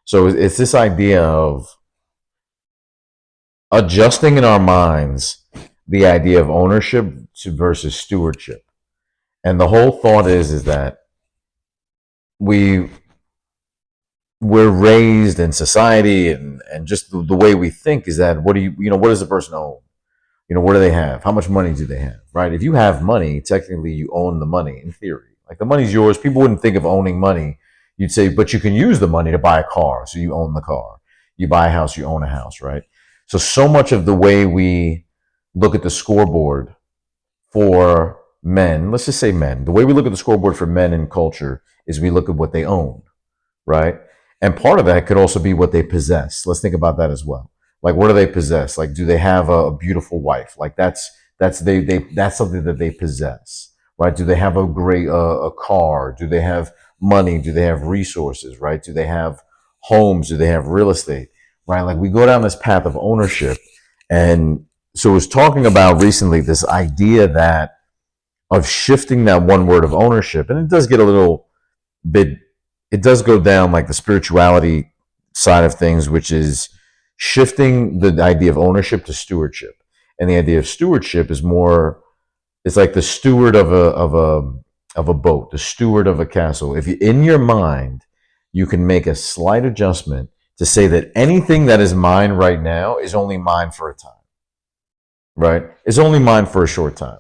So it's this idea of adjusting in our minds the idea of ownership versus stewardship. And the whole thought is that we we're raised in society, and just the way we think is that, what do what does a person own? What do they have? How much money do they have? Right? If you have money, technically you own the money in theory. Like, the money's yours. People wouldn't think of owning money. You'd say, but you can use the money to buy a car, so you own the car. You buy a house, you own a house, right? So much of the way we look at the scoreboard for men, let's just say men, the way we look at the scoreboard for men in culture is we look at what they own, right? And part of that could also be what they possess. Let's think about that as well. Like, what do they possess? Like, do they have a beautiful wife? Like, that's something that they possess, right? Do they have a great a car? Do they have money? Do they have resources? Right? Do they have homes? Do they have real estate? Right? Like, we go down this path of ownership, and so I was talking about recently this idea that of shifting that one word of ownership, and it does get a little bit, it does go down like the spirituality side of things, which is shifting the idea of ownership to stewardship. And the idea of stewardship is more, it's like the steward of a boat, the steward of a castle. If you, in your mind, you can make a slight adjustment to say that anything that is mine right now is only mine for a time, right? It's only mine for a short time.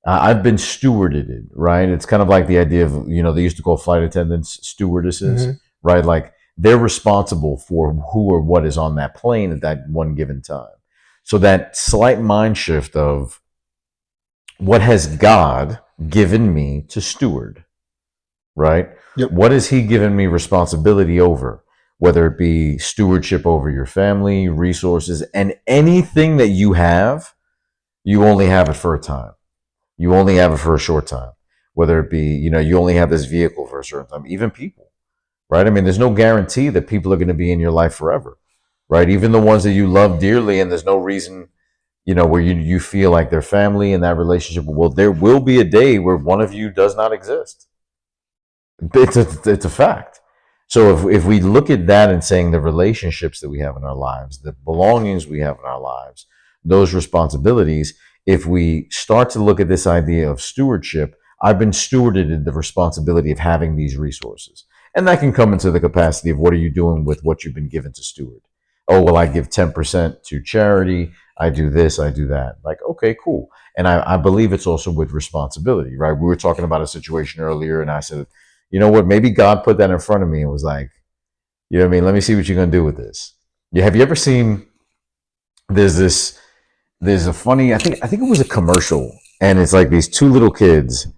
I've been stewarded, right? It's kind of like the idea of, they used to call flight attendants stewardesses, right? Like, they're responsible for who or what is on that plane at that one given time. So that slight mind shift of, what has God given me to steward, right? Yep. What has He given me responsibility over? Whether it be stewardship over your family, resources, and anything that you have, you only have it for a time. You only have it for a short time. Whether it be, you only have this vehicle for a certain time, even people, right? I mean, there's no guarantee that people are going to be in your life forever, right? Even the ones that you love dearly, and there's no reason, where you feel like they're family in that relationship. Well, there will be a day where one of you does not exist. It's a fact. So if we look at that and saying the relationships that we have in our lives, the belongings we have in our lives, those responsibilities, if we start to look at this idea of stewardship, I've been stewarded in the responsibility of having these resources. And that can come into the capacity of, what are you doing with what you've been given to steward? Oh, well, I give 10% to charity. I do this, I do that. Like, okay, cool. And I believe it's also with responsibility, right? We were talking about a situation earlier, and I said, you know what, maybe God put that in front of me and was like, you know what I mean? Let me see what you're going to do with this. Yeah, have you ever seen, there's a funny, I think it was a commercial, and it's like these two little kids,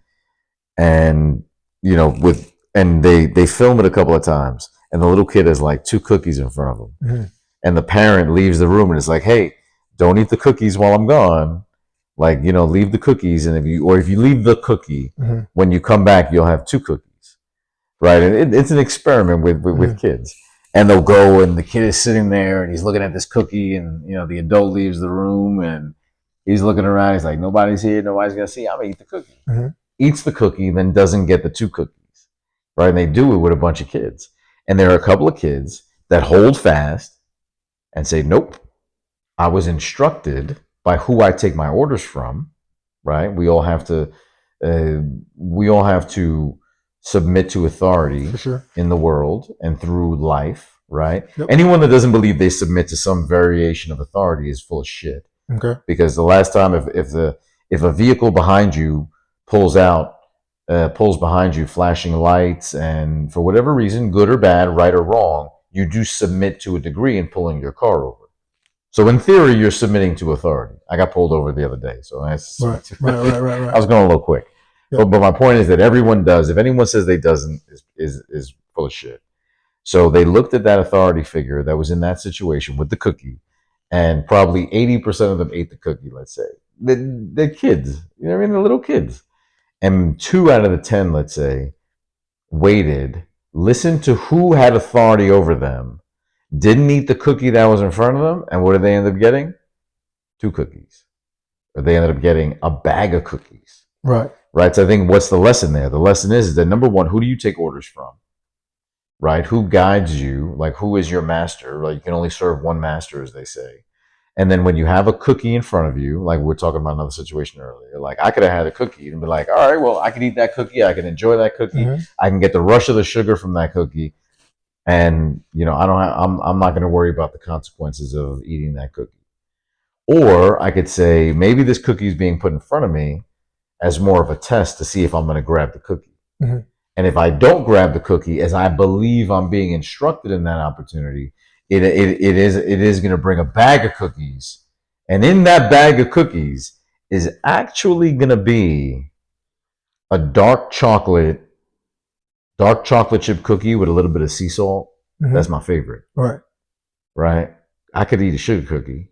and they film it a couple of times, and the little kid has like two cookies in front of him, and the parent leaves the room and is like, hey, don't eat the cookies while I'm gone. Like, leave the cookies, and if you leave the cookie, when you come back, you'll have two cookies, right? And it's an experiment with kids. And they'll go, and the kid is sitting there, and he's looking at this cookie, and the adult leaves the room, and he's looking around. He's like, nobody's here, nobody's gonna see. I'm gonna eat the cookie. Eats the cookie, then doesn't get the two cookies, right? And they do it with a bunch of kids, and there are a couple of kids that hold fast and say, nope, I was instructed by who I take my orders from, right? We all have to submit to authority, For sure. in the world and through life, right? Yep. Anyone that doesn't believe they submit to some variation of authority is full of shit. Okay. Because the last time, if a vehicle behind you pulls behind you, flashing lights, and for whatever reason, good or bad, right or wrong, you do submit to a degree in pulling your car over. So in theory, you're submitting to authority. I got pulled over the other day, so that's Right. I was going a little quick. Yep. But my point is that everyone does. If anyone says they doesn't, is full of shit. So they looked at that authority figure that was in that situation with the cookie, and probably 80% of them ate the cookie. Let's say they're kids. You know what I mean? They're little kids. And 2 out of the 10, let's say, waited, listened to who had authority over them, didn't eat the cookie that was in front of them, and what did they end up getting? 2 cookies. Or they ended up getting a bag of cookies. Right. Right. So I think, what's the lesson there? The lesson is that, number one, who do you take orders from? right? Who guides you? Like, who is your master? Like, you can only serve one master, as they say. And then when you have a cookie in front of you, like we were talking about another situation earlier, like I could have had a cookie and be like, all right, well, I can eat that cookie. I can enjoy that cookie. Mm-hmm. I can get the rush of the sugar from that cookie. And, I don't have, I'm not going to worry about the consequences of eating that cookie. Or I could say, maybe this cookie is being put in front of me as more of a test to see if I'm going to grab the cookie. Mm-hmm. And if I don't grab the cookie, as I believe I'm being instructed in that opportunity, it is going to bring a bag of cookies, and in that bag of cookies is actually going to be a dark chocolate chip cookie with a little bit of sea salt. Mm-hmm. That's my favorite. Right. Right? I could eat a sugar cookie.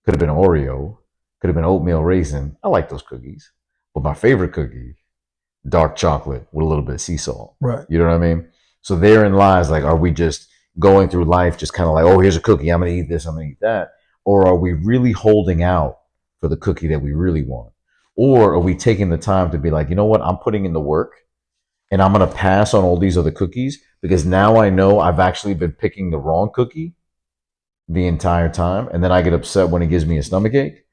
Could have been Oreo. Could have been oatmeal raisin. I like those cookies. But my favorite cookie, dark chocolate with a little bit of sea salt. Right. You know what I mean? So therein lies, like, are we just going through life just kind of like, oh, here's a cookie, I'm gonna eat this, I'm gonna eat that? Or are we really holding out for the cookie that we really want? Or are we taking the time to be like, you know what, I'm putting in the work and I'm gonna pass on all these other cookies because now I know I've actually been picking the wrong cookie the entire time, and then I get upset when it gives me a stomach ache.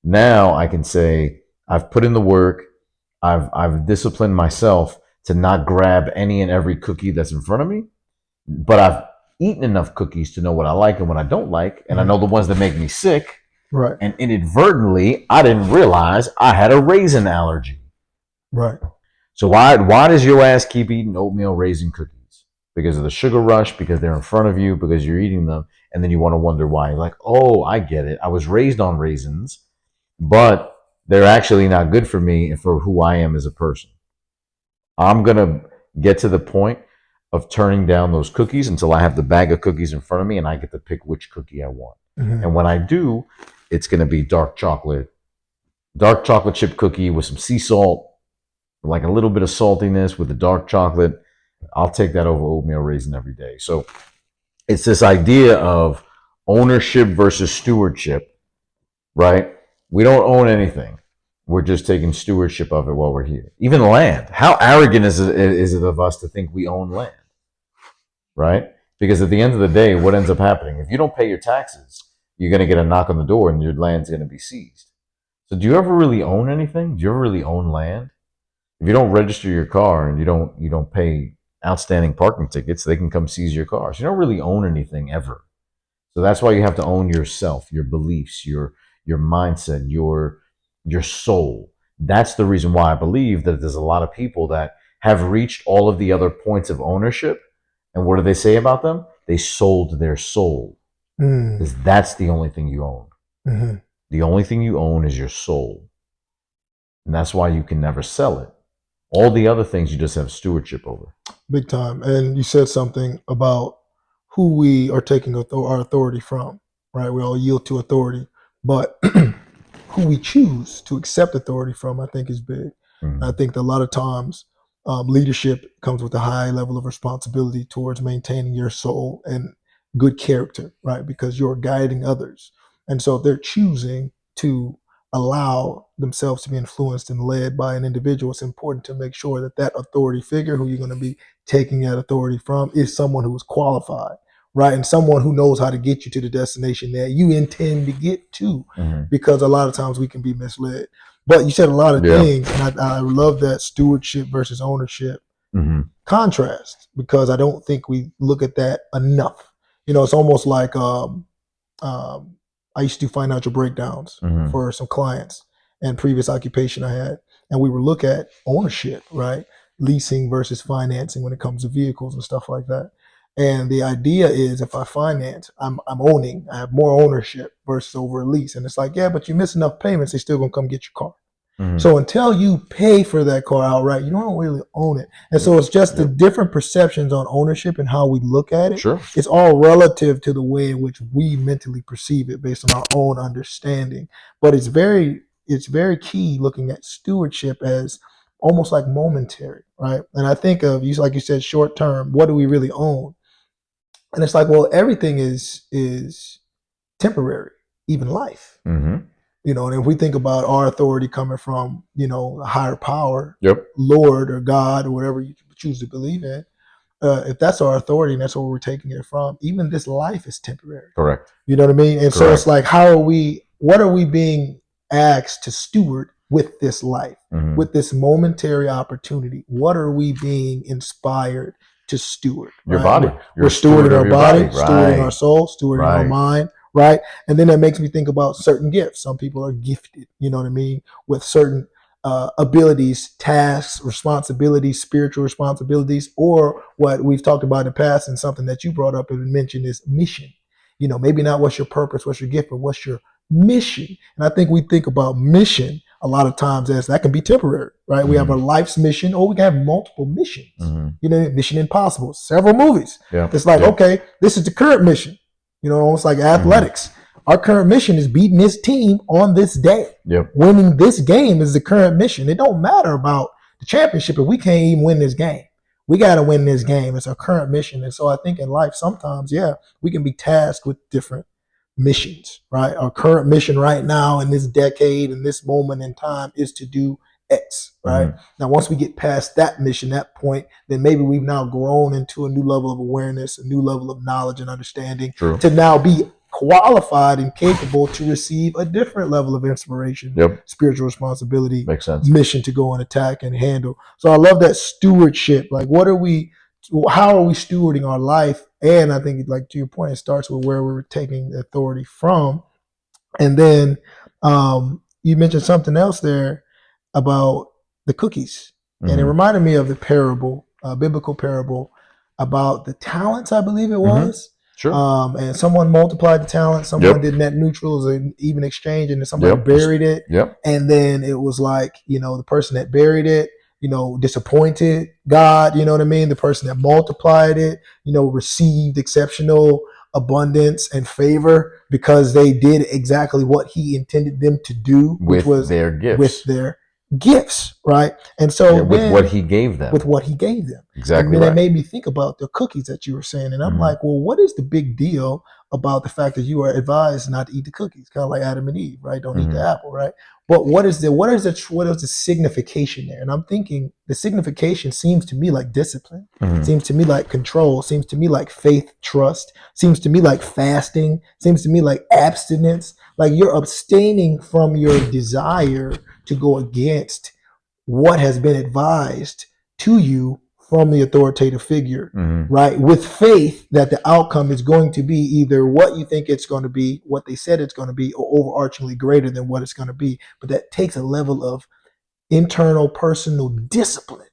Now I can say, I've put in the work, I've disciplined myself to not grab any and every cookie that's in front of me, but I've eaten enough cookies to know what I like and what I don't like, and I know the ones that make me sick. Right. And inadvertently, I didn't realize I had a raisin allergy. Right. So why does your ass keep eating oatmeal raisin cookies? Because of the sugar rush, because they're in front of you, because you're eating them, and then you want to wonder why. You're like, oh, I get it. I was raised on raisins, but they're actually not good for me and for who I am as a person. I'm going to get to the point of turning down those cookies until I have the bag of cookies in front of me and I get to pick which cookie I want. Mm-hmm. And when I do, it's going to be dark chocolate chip cookie with some sea salt, like a little bit of saltiness with the dark chocolate. I'll take that over oatmeal raisin every day. So it's this idea of ownership versus stewardship, right? We don't own anything. We're just taking stewardship of it while we're here. Even land. How arrogant is it of us to think we own land, right? Because at the end of the day, what ends up happening? If you don't pay your taxes, you're going to get a knock on the door and your land's going to be seized. So do you ever really own anything? Do you ever really own land? If you don't register your car and you don't pay outstanding parking tickets, they can come seize your car. So you don't really own anything ever. So that's why you have to own yourself, your beliefs, your mindset, your soul. That's the reason why I believe that there's a lot of people that have reached all of the other points of ownership. And what do they say about them? They sold their soul. Because that's the only thing you own. Mm-hmm. The only thing you own is your soul. And that's why you can never sell it. All the other things you just have stewardship over. Big time. And you said something about who we are taking our authority from, right? We all yield to authority, but who we choose to accept authority from, I think, is big. Mm-hmm. I think that a lot of times leadership comes with a high level of responsibility towards maintaining your soul and good character, right? Because you're guiding others. And so if they're choosing to allow themselves to be influenced and led by an individual, it's important to make sure that that authority figure who you're going to be taking that authority from is someone who is qualified, right? And someone who knows how to get you to the destination that you intend to get to, because a lot of times we can be misled. But you said a lot of things, and I love that stewardship versus ownership contrast, because I don't think we look at that enough. It's almost like I used to do financial breakdowns for some clients and previous occupation I had, and we would look at ownership, right? Leasing versus financing when it comes to vehicles and stuff like that. And the idea is, if I finance, I'm owning. I have more ownership versus over a lease. And it's like, yeah, but you miss enough payments, they still gonna come get your car. So until you pay for that car outright, you don't really own it. And so it's just the different perceptions on ownership and how we look at it. Sure. It's all relative to the way in which we mentally perceive it based on our own understanding. But it's very key looking at stewardship as almost like momentary, right? And I think of, like you said, short term, what do we really own? And it's like, well, everything is temporary, even life. And if we think about our authority coming from, a higher power, Lord or God or whatever you choose to believe in, if that's our authority and that's where we're taking it from, even this life is temporary. Correct. You know what I mean? And so it's like, what are we being asked to steward with this life, with this momentary opportunity? What are we being inspired to steward? Your body. We're stewarding our body, stewarding our soul, stewarding our Right. mind, right? And then that makes me think about certain gifts. Some people are gifted, you know what I mean, with certain abilities, tasks, responsibilities, spiritual responsibilities, or what we've talked about in the past, and something that you brought up and mentioned is mission. You know, maybe not what's your purpose, what's your gift, but what's your mission. And I think we think about mission a lot of times as that can be temporary, right? We have a life's mission, or we can have multiple missions. You know, Mission Impossible, several movies. It's like, okay, this is the current mission. You know, almost like athletics. Our current mission is beating this team on this day. Winning this game is the current mission. It don't matter about the championship if we can't even win this game. We got to win this game. It's our current mission. And so I think in life, sometimes, we can be tasked with different missions, right? Our current mission right now in this decade, in this moment in time, is to do X, right? Now, once we get past that mission, that point, then maybe we've now grown into a new level of awareness, a new level of knowledge and understanding to now be qualified and capable to receive a different level of inspiration, spiritual responsibility, mission to go and attack and handle. So I love that stewardship. Like, how are we stewarding our life? And I think, like, to your point, it starts with where we're taking the authority from. And then you mentioned something else there about the cookies. And it reminded me of the parable, biblical parable about the talents, I believe it was. And someone multiplied the talent, someone did net neutrals and even exchange, and then somebody buried it. And then it was like, the person that buried it, disappointed God, you know what I mean? The person that multiplied it, received exceptional abundance and favor because they did exactly what he intended them to do, which was their gifts. With their gifts, right? And so with what he gave them. Exactly. And then it made me think about the cookies that you were saying. And I'm like, well, what is the big deal about the fact that you are advised not to eat the cookies? Kind of like Adam and Eve, right? Don't eat the apple, right? But what is the signification there? And I'm thinking the signification seems to me like discipline, seems to me like control, seems to me like faith, trust, seems to me like fasting, seems to me like abstinence. Like you're abstaining from your desire to go against what has been advised to you from the authoritative figure, right? With faith that the outcome is going to be either what you think it's going to be, what they said it's going to be, or overarchingly greater than what it's going to be. But that takes a level of internal personal discipline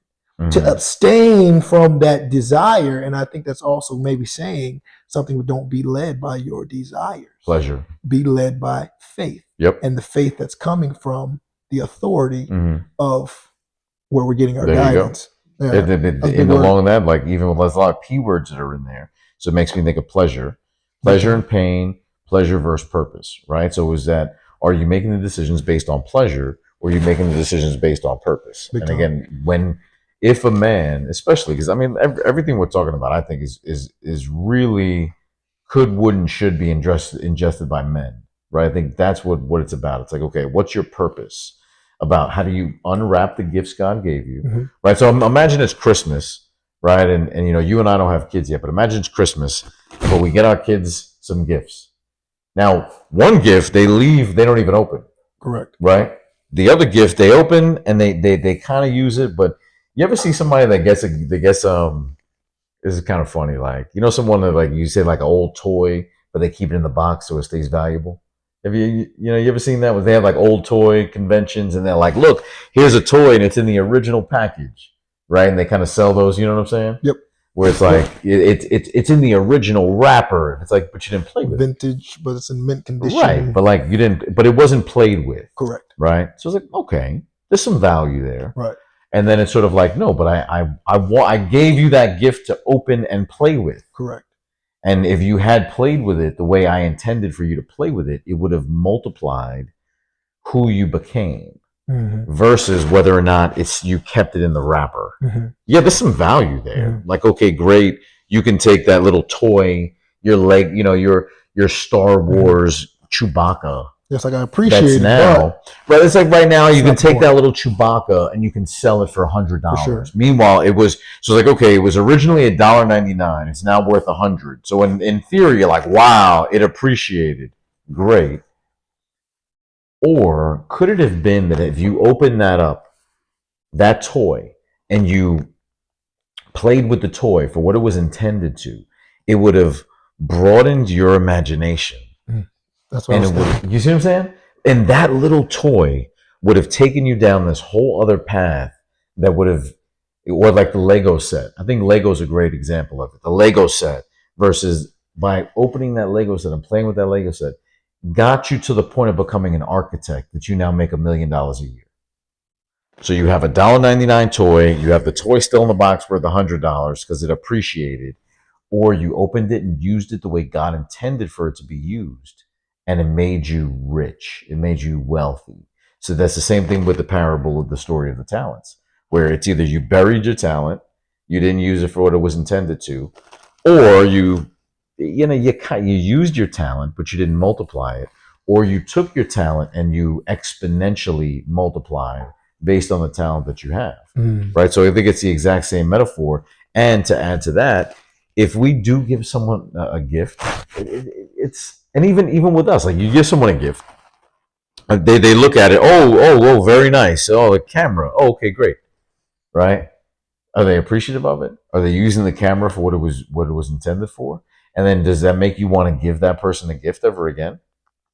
to abstain from that desire. And I think that's also maybe saying something with don't be led by your desires. Pleasure. Be led by faith. And the faith that's coming from the authority of where we're getting our guidance. And along that, like even there's a lot of P words that are in there. So it makes me think of pleasure and pain, pleasure versus purpose, right? So are you making the decisions based on pleasure, or are you making the decisions based on purpose? And again, if a man, especially, because I mean, everything we're talking about, I think is really could, would, and should be ingested by men, right? I think that's what it's about. It's like, okay, what's your purpose? About how do you unwrap the gifts God gave you, right? So imagine it's Christmas, right? And you and I don't have kids yet, but imagine it's Christmas, but we get our kids some gifts. Now, one gift they leave, they don't even open. Correct. Right? The other gift they open and they kind of use it, but you ever see somebody that gets this is kind of funny, like someone that, like, you say, like an old toy, but they keep it in the box so it stays valuable. Have you ever seen that? Where they have like old toy conventions and they're like, look, here's a toy and it's in the original package, right? And they kind of sell those, you know what I'm saying? Yep. Where it's like it's in the original wrapper. It's like, but you didn't play with vintage, but it's in mint condition, right? But like you didn't, but it wasn't played with, correct? Right? So it's like, okay, there's some value there, right? And then it's sort of like, no, but I gave you that gift to open and play with, correct? And if you had played with it the way I intended for you to play with it, it would have multiplied who you became, versus whether or not you kept it in the wrapper. Yeah, there's some value there. Like, okay, great. You can take that little toy, your Star Wars Chewbacca, It's like I that's appreciate it, now. but But it's like right now it's you can not the take point that little Chewbacca and you can sell it for for $100. sure. Meanwhile, it was so like okay, it was originally $1.99. It's now worth 100. So in theory, you're like, wow, it appreciated. Great. Or could it have been that if you opened that up, that toy, and you played with the toy for what it was intended to, it would have broadened your imagination. Mm. That's what I And was it thinking. would, you see what I'm saying? And that little toy would have taken you down this whole other path that would have, or like the Lego set. I think Lego's a great example of it. The Lego set versus by opening that Lego set and playing with that Lego set got you to the point of becoming an architect that you now make $1 million a year. So you have a $1.99 toy, you have the toy still in the box worth $100 because it appreciated, or you opened it and used it the way God intended for it to be used, and it made you rich. It made you wealthy. So that's the same thing with the parable of the story of the talents, where it's either you buried your talent, you didn't use it for what it was intended to, or you used your talent but you didn't multiply it, or you took your talent and you exponentially multiplied based on the talent that you have. Mm. Right? So I think it's the exact same metaphor. And to add to that, if we do give someone a gift, it's and even with us, like you give someone a gift, they look at it, oh, very nice. Oh, the camera. Oh, okay, great. Right? Are they appreciative of it? Are they using the camera for what it was intended for? And then does that make you want to give that person a gift ever again?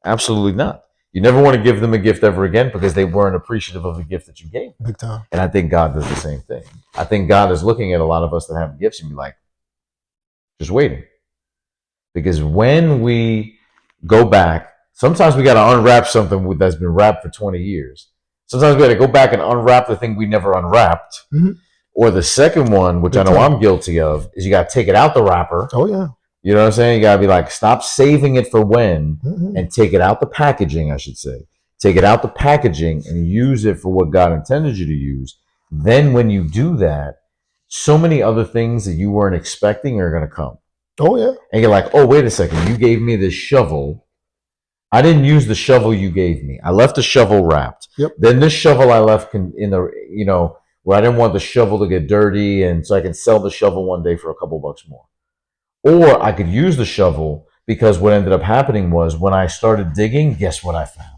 Absolutely not. You never want to give them a gift ever again because they weren't appreciative of the gift that you gave them. Big time. And I think God does the same thing. I think God is looking at a lot of us that have gifts and be like, just waiting. Because when we go back, sometimes we got to unwrap something that's been wrapped for 20 years. Sometimes we got to go back and unwrap the thing we never unwrapped. Mm-hmm. Or the second one, which Big I know time. I'm guilty of, is you got to take it out the wrapper. Oh yeah. You know what I'm saying? You got to be like, stop saving it for when Mm-hmm. and take it out the packaging, I should say. Take it out the packaging and use it for what God intended you to use. Then when you do that, so many other things that you weren't expecting are going to come. Oh yeah. And you're like, oh, wait a second. You gave me this shovel. I didn't use the shovel you gave me. I left the shovel wrapped. Yep. Then this shovel I left in the, where I didn't want the shovel to get dirty. And so I can sell the shovel one day for a couple bucks more. Or I could use the shovel because what ended up happening was when I started digging, guess what I found?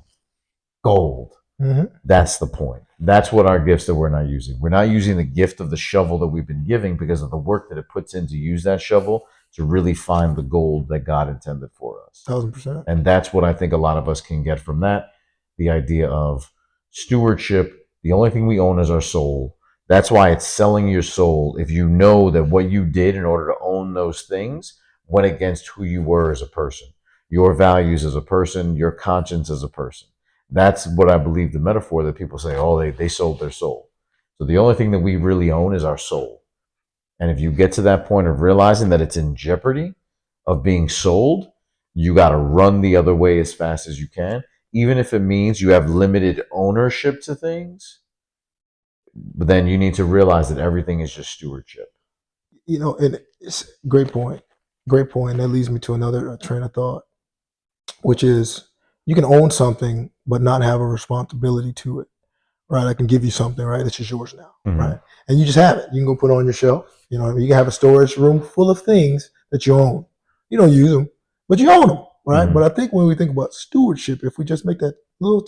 Gold. Mm-hmm. That's the point. That's what our gifts that we're not using. We're not using the gift of the shovel that we've been giving because of the work that it puts in to use that shovel to really find the gold that God intended for us. 1000%. And that's what I think a lot of us can get from that. The idea of stewardship. The only thing we own is our soul. That's why it's selling your soul. If you know that what you did in order to own those things went against who you were as a person, your values as a person, your conscience as a person. That's what I believe the metaphor that people say, oh, they sold their soul. So the only thing that we really own is our soul. And if you get to that point of realizing that it's in jeopardy of being sold, you got to run the other way as fast as you can, even if it means you have limited ownership to things. But then you need to realize that everything is just stewardship. And it's great point. Great point. That leads me to another train of thought, which is you can own something but not have a responsibility to it. Right? I can give you something, right? It's just yours now, right? And you just have it. You can go put it on your shelf. You can have a storage room full of things that you own. You don't use them, but you own them, right? Mhm. But I think when we think about stewardship, if we just make that little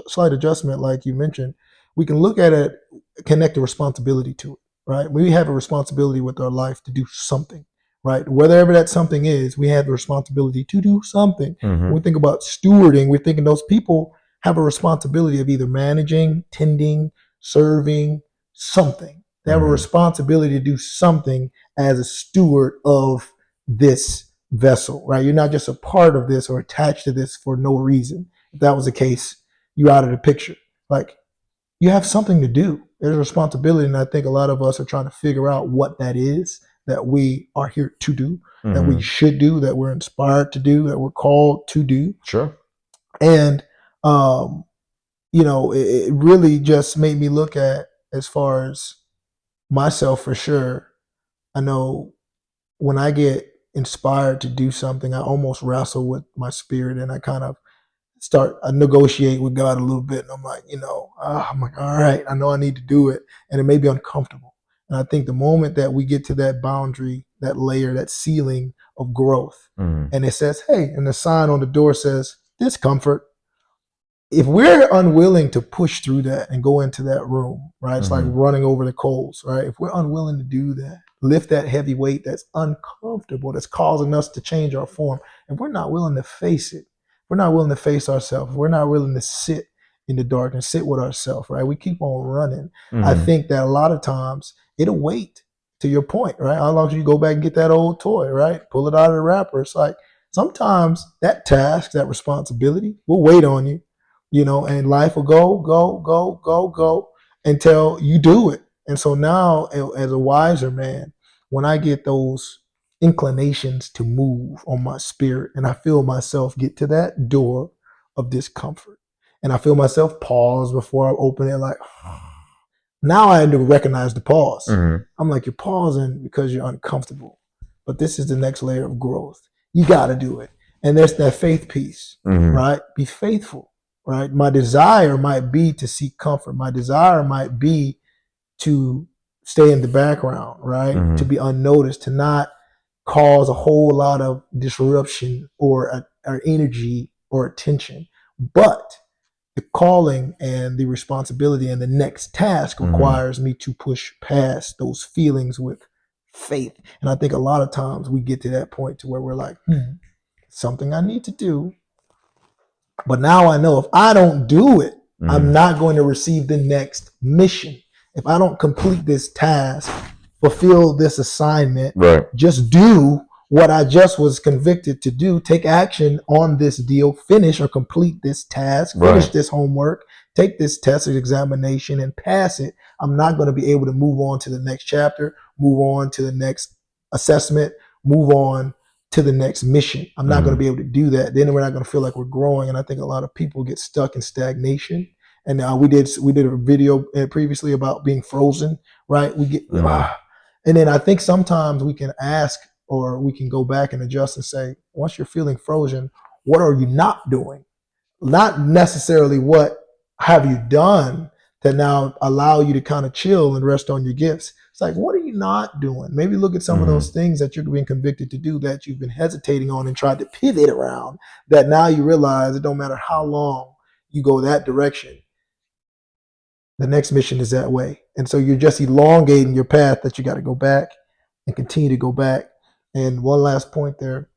slight adjustment, like you mentioned, we can look at it, connect the responsibility to it, right? We have a responsibility with our life to do something, right? Whatever that something is, we have the responsibility to do something. When we think about stewarding, we're thinking those people have a responsibility of either managing, tending, serving, something. They have a responsibility to do something as a steward of this vessel, right? You're not just a part of this or attached to this for no reason. If that was the case, you're out of the picture. Like, you have something to do. There's a responsibility, and I think a lot of us are trying to figure out what that is that we are here to do, that we should do, that we're inspired to do, that we're called to do. Sure. And it really just made me look at, as far as myself, for sure. I know when I get inspired to do something, I almost wrestle with my spirit, and I kind of start negotiate with God a little bit. And I'm like, I'm like, all right, I know I need to do it. And it may be uncomfortable. And I think the moment that we get to that boundary, that layer, that ceiling of growth, and it says, hey, and the sign on the door says discomfort, if we're unwilling to push through that and go into that room, right? It's like running over the coals, right? If we're unwilling to do that, lift that heavy weight that's uncomfortable, that's causing us to change our form, and we're not willing to face it, we're not willing to face ourselves, we're not willing to sit in the dark and sit with ourselves, right? We keep on running. I think that a lot of times it'll wait, to your point, right? How long do you go back and get that old toy, right? Pull it out of the wrapper. It's like sometimes that task, that responsibility will wait on you, and life will go until you do it. And so now, as a wiser man, when I get those inclinations to move on my spirit and I feel myself get to that door of discomfort and I feel myself pause before I open it, like, now I had to recognize the pause. I'm like, you're pausing because you're uncomfortable, but this is the next layer of growth. You got to do it. And there's that faith piece, right? Be faithful, right? My desire might be to seek comfort. My desire might be to stay in the background, right? To be unnoticed, to not cause a whole lot of disruption or energy or attention. But the calling and the responsibility and the next task requires me to push past those feelings with faith. And I think a lot of times we get to that point to where we're like, something I need to do. But now I know if I don't do it, I'm not going to receive the next mission. If I don't complete this task, fulfill this assignment, just do what I just was convicted to do, take action on this deal, finish or complete this task, finish this homework, take this test or examination and pass it, I'm not going to be able to move on to the next chapter, move on to the next assessment, move on to the next mission. I'm not going to be able to do that. Then we're not going to feel like we're growing. And I think a lot of people get stuck in stagnation. And we did a video previously about being frozen, right? We get, and then I think sometimes we can ask, or we can go back and adjust and say, once you're feeling frozen, what are you not doing? Not necessarily what have you done to now allow you to kind of chill and rest on your gifts. It's like, what are you not doing? Maybe look at some of those things that you're being convicted to do that you've been hesitating on and tried to pivot around, that now you realize it don't matter how long you go that direction, the next mission is that way. And so you're just elongating your path that you got to go back and continue to go back. And one last point there.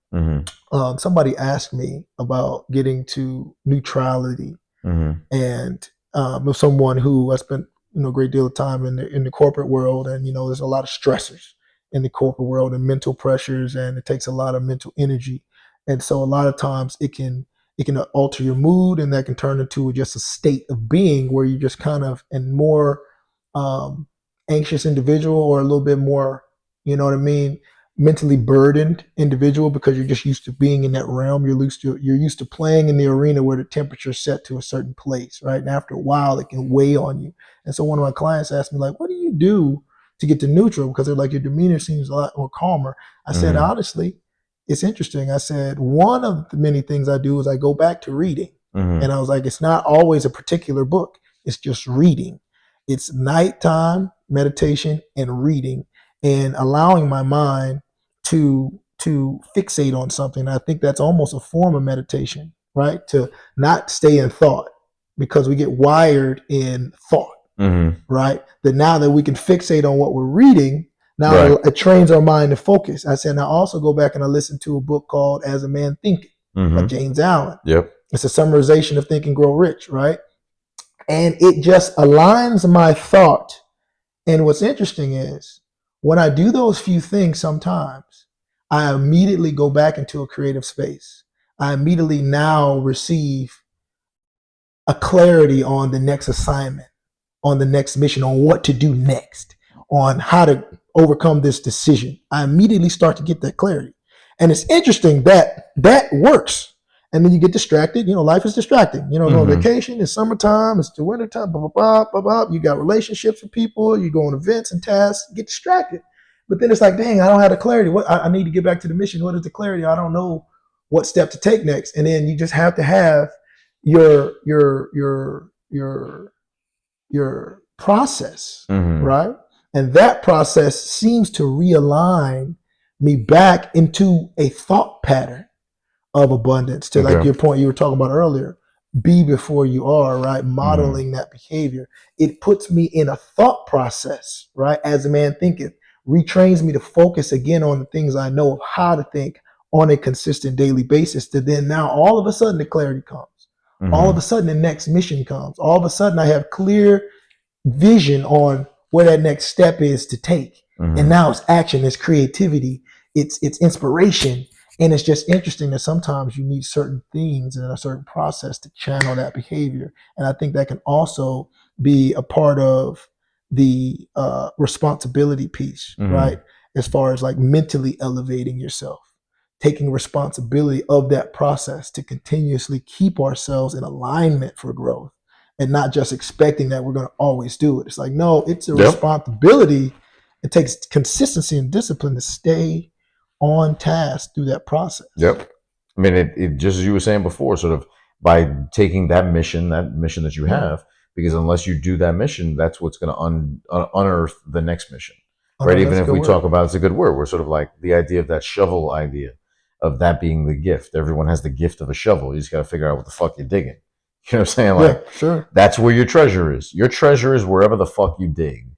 Somebody asked me about getting to neutrality, and with someone who I spent a great deal of time in the corporate world, and there's a lot of stressors in the corporate world and mental pressures, and it takes a lot of mental energy, and so a lot of times it can alter your mood, and that can turn into just a state of being where you're just kind of a more anxious individual, or a little bit more, mentally burdened individual, because you're just used to being in that realm. You're used to playing in the arena where the temperature is set to a certain place, right? And after a while, it can weigh on you. And so one of my clients asked me, like, what do you do to get to neutral? Because they're like, your demeanor seems a lot more calmer. I said, honestly, it's interesting. I said, one of the many things I do is I go back to reading. And I was like, it's not always a particular book. It's just reading. It's nighttime meditation and reading, and allowing my mind to fixate on something. I think that's almost a form of meditation, right? To not stay in thought, because we get wired in thought, right? That now that we can fixate on what we're reading, now it trains our mind to focus. I said, I also go back and I listen to a book called As a Man Thinketh by James Allen. It's a summarization of Think and Grow Rich, right? And it just aligns my thought. And what's interesting is, when I do those few things, sometimes I immediately go back into a creative space. I immediately now receive a clarity on the next assignment, on the next mission, on what to do next, on how to overcome this decision. I immediately start to get that clarity. And it's interesting that that works. And then you get distracted. Life is distracting. On vacation, it's summertime, it's the wintertime, blah, blah, blah, blah, blah. You got relationships with people, you go on events and tasks, get distracted. But then it's like, dang, I don't have the clarity. What I need to get back to the mission. What is the clarity? I don't know what step to take next. And then you just have to have, your process, Mm-hmm. right? And that process seems to realign me back into a thought pattern of abundance, to like Okay. your point you were talking about earlier, be before you are, right? Mm-hmm. Modeling that behavior. It puts me in a thought process, right? As a man thinketh, retrains me to focus again on the things I know of how to think on a consistent daily basis, to then now all of a sudden the clarity comes. All of Mm-hmm. a sudden the next mission comes. All of a sudden I have clear vision on where that next step is to take. And Mm-hmm. now it's action, it's creativity, it's inspiration. And it's just interesting that sometimes you need certain things and a certain process to channel that behavior. And I think that can also be a part of the responsibility piece, Mm-hmm. right? As far as like mentally elevating yourself, taking responsibility of that process to continuously keep ourselves in alignment for growth, and not just expecting that we're going to always do it. It's like, no, it's a Yep. responsibility. It takes consistency and discipline to stay on task through that process. Yep. I mean, it just as you were saying before, sort of by taking that mission that you Yeah. have, because unless you do that mission, that's what's going to unearth the next mission, Oh right? no, Even that's a if good we talk word. about it's a good word, we're sort of like the idea of that shovel idea, of that being the gift. Everyone has the gift of a shovel. You just got to figure out what the fuck you're digging. You know what I'm saying? Yeah, Like sure. that's where your treasure is. Your treasure is wherever the fuck you dig.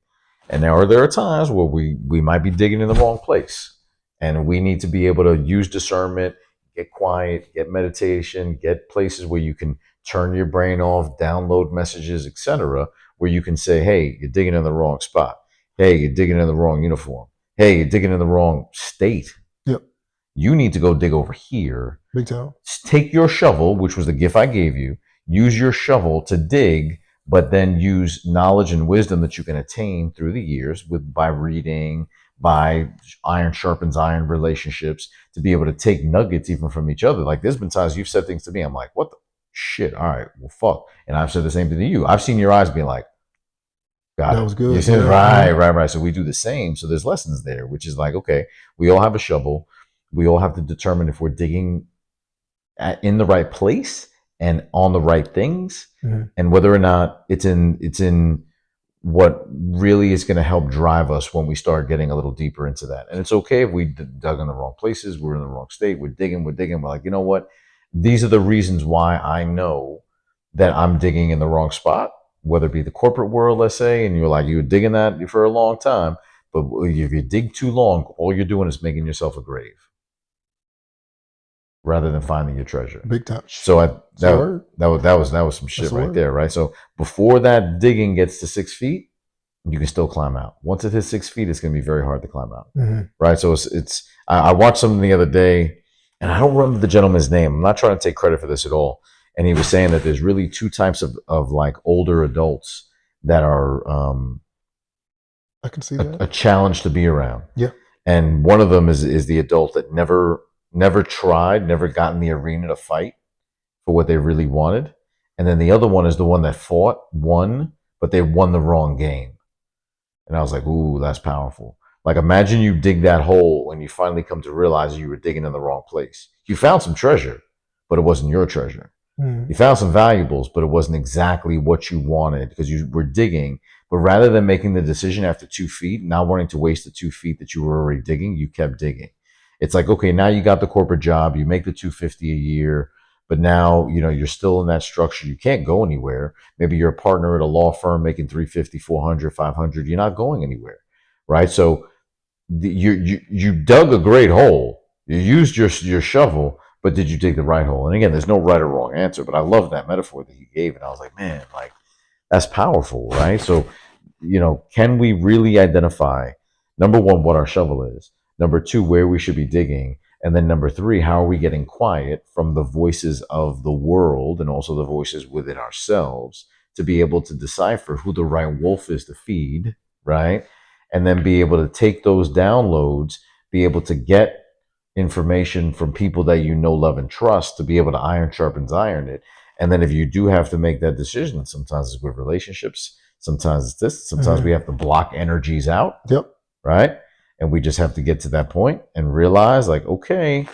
And there are times where we might be digging in the wrong place, and we need to be able to use discernment, get quiet, get meditation, get places where you can turn your brain off, download messages, etc., where you can say, "Hey, you're digging in the wrong spot. Hey, you're digging in the wrong uniform. Hey, you're digging in the wrong state. Yep. You need to go dig over here. Big time. Take your shovel, which was the gift I gave you, use your shovel to dig, but then use knowledge and wisdom that you can attain through the years with by reading, by iron sharpens iron relationships, to be able to take nuggets even from each other. Like there's been times you've said things to me, I'm like, what the shit? All right, well, fuck. And I've said the same thing to you. I've seen your eyes being like, got That it. was You good. see, Yeah. right, right, right. So we do the same. So there's lessons there, which is like, okay, we all have a shovel. We all have to determine if we're digging in the right place and on the right things, Mhm. and whether or not it's in what really is going to help drive us when we start getting a little deeper into that. And it's okay if we dug in the wrong places, we're in the wrong state, we're digging, we're like, you know what, these are the reasons why I know that I'm digging in the wrong spot, whether it be the corporate world, let's say, and you're like, you were digging that for a long time, but if you dig too long, all you're doing is making yourself a grave rather than finding your treasure. Big time. So It's a word. that was some That's shit a right word. there, right? So before that digging gets to 6 feet, you can still climb out. Once it hits 6 feet, it's going to be very hard to climb out, Mhm. right? So it's. I watched something the other day, and I don't remember the gentleman's name. I'm not trying to take credit for this at all. And he was saying that there's really two types of like older adults that are I can see a that. challenge to be around. Yeah. And one of them is the adult that never tried, never got in the arena to fight for what they really wanted. And then the other one is the one that fought, won, but they won the wrong game. And I was like, ooh, that's powerful. Like imagine you dig that hole and you finally come to realize you were digging in the wrong place. You found some treasure, but it wasn't your treasure. Mhm. You found some valuables, but it wasn't exactly what you wanted because you were digging. But rather than making the decision after 2 feet, not wanting to waste the 2 feet that you were already digging, you kept digging. It's like, okay, now you got the corporate job, you make the 250 a year, but now, you're still in that structure. You can't go anywhere. Maybe you're a partner at a law firm making 350, 400, 500. You're not going anywhere, right? So you dug a great hole. You used your shovel, but did you dig the right hole? And again, there's no right or wrong answer, but I love that metaphor that he gave, and I was like, man, like that's powerful, right? So, can we really identify number one what our shovel is, number two where we should be digging, and then number three how are we getting quiet from the voices of the world and also the voices within ourselves to be able to decipher who the right wolf is to feed, right? And then be able to take those downloads, be able to get information from people that you know, love, and trust to be able to iron sharpens iron it. And then if you do have to make that decision, sometimes it's with relationships, sometimes it's this, sometimes we Mhm. have to block energies out, Yep. right? And we just have to get to that point and realize, like, okay,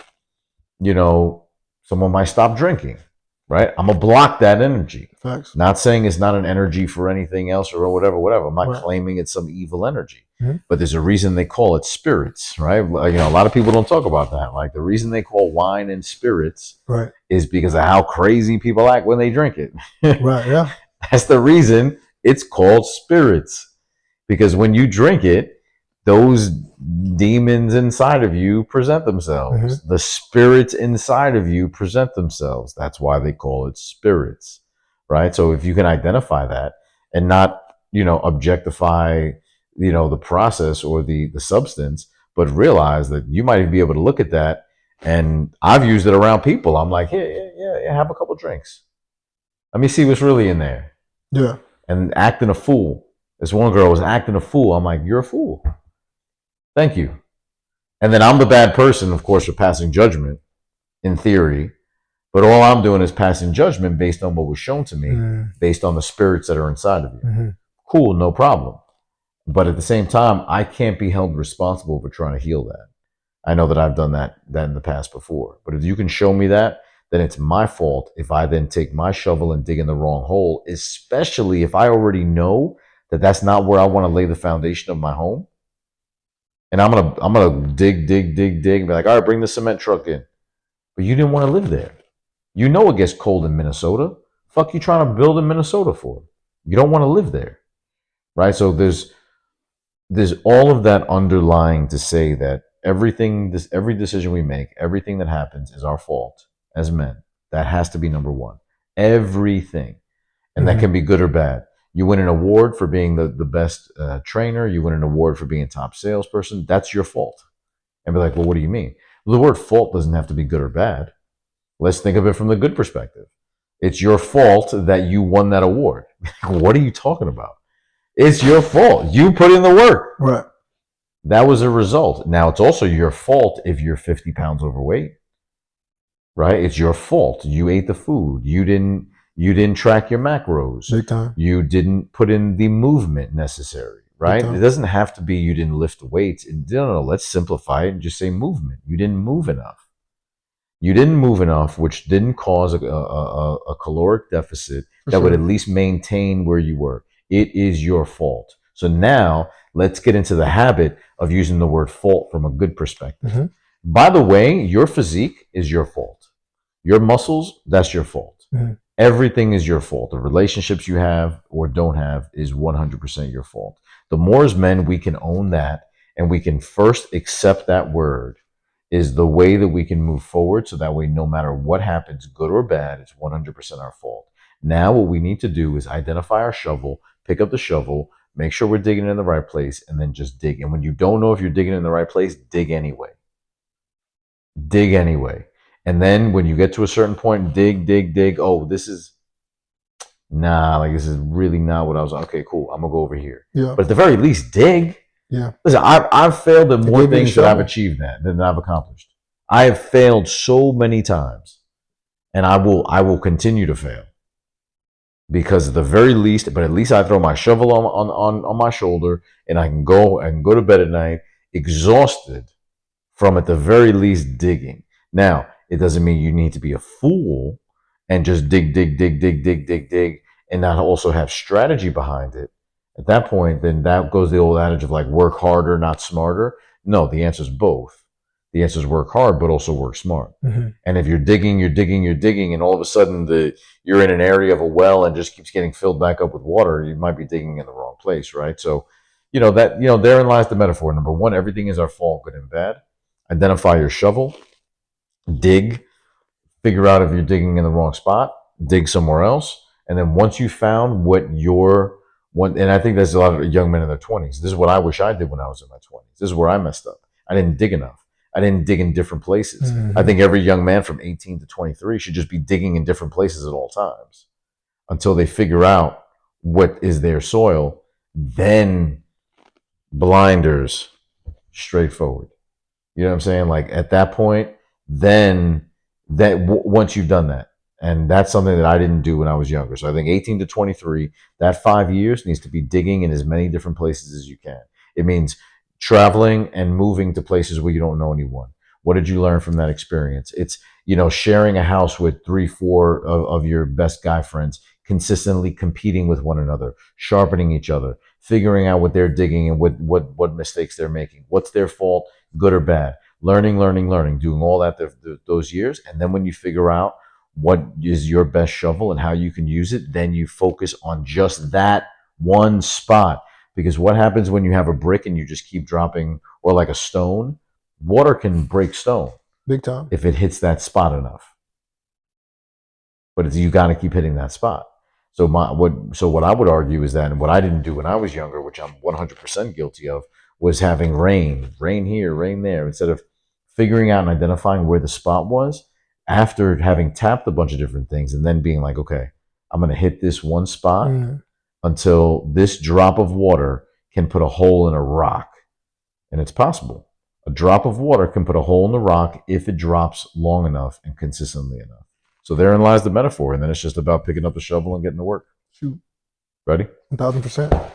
you know, someone might stop drinking. right? I'm gonna block that energy. Facts. Not saying it's not an energy for anything else or whatever, whatever. I'm not Right. claiming it's some evil energy, Mhm. but there's a reason they call it spirits, right? You know, a lot of people don't talk about that. Like the reason they call wine and spirits Right. is because of how crazy people act when they drink it. Right. Yeah. That's the reason it's called spirits. Because when you drink it, those demons inside of you present themselves. Mm-hmm. The spirits inside of you present themselves. That's why they call it spirits, right? So if you can identify that and not, you know, objectify, you know, the process or the substance, but realize that you might be able to look at that. And I've used it around people. I'm like, yeah, have a couple drinks. Let me see what's really in there. Yeah. And acting a fool. This one girl was acting a fool. I'm like, you're a fool. Thank you. And then I'm the bad person, of course, for passing judgment in theory. But all I'm doing is passing judgment based on what was shown to me, Mm-hmm. based on the spirits that are inside of you. Mm-hmm. Cool, no problem. But at the same time, I can't be held responsible for trying to heal that. I know that I've done that in the past before. But if you can show me that, then it's my fault if I then take my shovel and dig in the wrong hole, especially if I already know that that's not where I want to lay the foundation of my home. And I'm gonna dig, and be like, all right, bring the cement truck in. But you didn't want to live there. You know it gets cold in Minnesota. Fuck you trying to build in Minnesota for? You don't want to live there. Right? So there's all of that underlying to say that every decision we make, everything that happens is our fault as men. That has to be number one. Everything. And that Mm-hmm. can be good or bad. You win an award for being the best trainer. You win an award for being a top salesperson. That's your fault. And be like, well, what do you mean? The word fault doesn't have to be good or bad. Let's think of it from the good perspective. It's your fault that you won that award. What are you talking about? It's your fault. You put in the work. Right. That was a result. Now, it's also your fault if you're 50 pounds overweight, right? It's your fault. You ate the food. You didn't track your macros. Big time. You didn't put in the movement necessary, right? It doesn't have to be you didn't lift weights. No, let's simplify it and just say movement. You didn't move enough. You didn't move enough, which didn't cause a caloric deficit For that would sure. at least maintain where you were. It is your fault. So now let's get into the habit of using the word fault from a good perspective. Mm-hmm. By the way, your physique is your fault. Your muscles, that's your fault. Mm-hmm. Everything is your fault. The relationships you have or don't have is 100% your fault. The more as men we can own that and we can first accept that word is the way that we can move forward. So that way, no matter what happens, good or bad, it's 100% our fault. Now, what we need to do is identify our shovel, pick up the shovel, make sure we're digging in the right place, and then just dig. And when you don't know if you're digging in the right place, dig anyway. Dig anyway. And then when you get to a certain point, dig. Oh, this is this is really not what I was. Okay, cool. I'm gonna go over here. Yeah. But at the very least, dig. Yeah. Listen, I've failed at They more gave you the things that I've shovel. achieved than I've accomplished. I have failed so many times, and I will continue to fail because at the very least, but at least I throw my shovel on my shoulder, and I can go to bed at night exhausted from at the very least digging. Now, it doesn't mean you need to be a fool and just dig, and not also have strategy behind it. At that point, then that goes the old adage of like work harder, not smarter. No, the answer is both. The answer is work hard, but also work smart. Mm-hmm. And if you're digging, and all of a sudden you're in an area of a well and just keeps getting filled back up with water, you might be digging in the wrong place, right? So, therein lies the metaphor. Number one, everything is our fault, good and bad. Identify your shovel, dig, figure out if you're digging in the wrong spot, dig somewhere else, and then once you found and I think there's a lot of young men in their 20s. This is what I wish I did when I was in my 20s. This is where I messed up. I didn't dig enough. I didn't dig in different places. Mm-hmm. I think every young man from 18 to 23 should just be digging in different places at all times until they figure out what is their soil. Then blinders, straightforward. You know what I'm saying? Like at that point, then once you've done that, and that's something that I didn't do when I was younger. So I think 18 to 23, that 5 years needs to be digging in as many different places as you can. It means traveling and moving to places where you don't know anyone. What did you learn from that experience? sharing a house with 3, 4 of your best guy friends, consistently competing with one another, sharpening each other, figuring out what they're digging and what mistakes they're making, what's their fault, good or bad, learning, doing all that those years. And then when you figure out what is your best shovel and how you can use it, then you focus on just that one spot. Because what happens when you have a brick and you just keep dropping, or like a stone, water can break stone Big time. if it hits that spot enough. But you got to keep hitting that spot. So what I would argue is that, and what I didn't do when I was younger, which I'm 100% guilty of, was having rain here, rain there, instead of figuring out and identifying where the spot was after having tapped a bunch of different things, and then being like, okay, I'm going to hit this one spot until this drop of water can put a hole in a rock. And it's possible. A drop of water can put a hole in the rock if it drops long enough and consistently enough. So therein lies the metaphor. And then it's just about picking up the shovel and getting to work. Shoot. Ready? 1,000%.